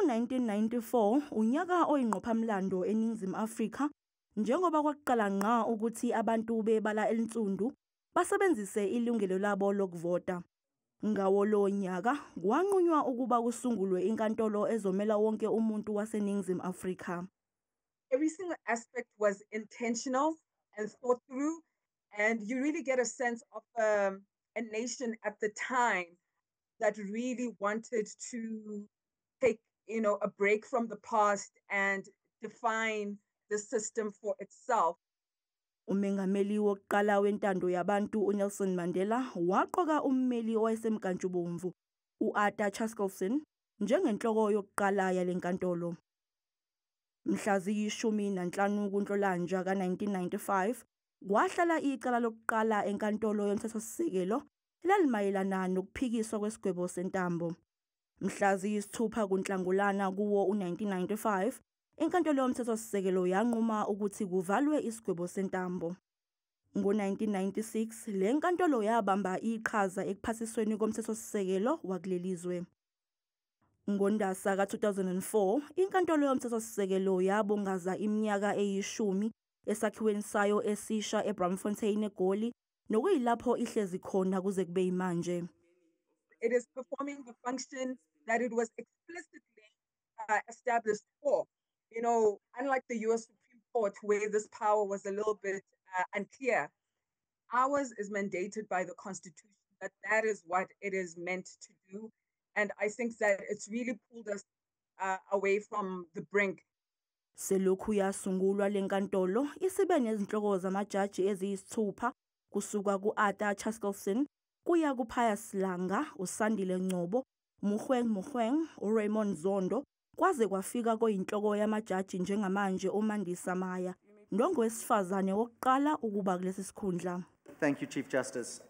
Ngo-1994 unyaka oyingqophamlando eNingizimu Afrika njengoba kwaqala ngqa ukuthi abantu bebala elinsundu basebenzise ilungelo labo lokuvota. Ngawo lo nyaka kwanqunywa ukuba kusungulwe inkantolo ezomela wonke umuntu waseNingizimu Afrika. Every single aspect was intentional and thought through, and you really get a sense of a nation at the time that really wanted to take, a break from the past and define the system for itself. Umengameli wokuqala wentando yabantu uNelson Mandela waqoka ummeli owayesemkantshubomvu uArthur Chaskalson njengenhloko yokuqala yalenkantolo. Mhla ziyi-15 kuNhlolanja ka-1995 kwahlala icala lokuqala enkantolo yomthethosisekelo elalimayelana nokuphikiswa kwesigwebo sentambo. Mhla ziyi-6 kuNhlangulana kuwo u-1995 inkantolo yomthethosisekelo yanquma ukuthi kuvalwe isigwebo sentambo. Ngo-1996 le nkantolo yabamba iqhaza ekuphasisweni komthethosisekelo wakulelizwe. NgoNdasa ka-2004 inkantolo yomthethosisekelo yabungaza iminyaka eyi-10 esakhiweni sayo esisha eBramfontein eGoli nokuyilapho ihlezi khona kuze kube yimanje. It is performing the function that it was explicitly established for. Unlike the US Supreme Court, where this power was a little bit unclear, ours is mandated by the Constitution that is what it is meant to do. And I think that it's really pulled us away from the brink. Selokhu yasungulwa lenkantolo isibe nezinhloko zamajaji eziyisithupha kusuka ku-Arthur Chaskalson kuya kuPius Langa, uSandile Ngcobo, Mogoeng Mogoeng, uRaymond Zondo kwaze kwafika koyinhloko yamajaji njengamanje uMandisa Maya, nongowesifazane wokuqala ukuba kulesi sikhundla. Thank you, Chief Justice.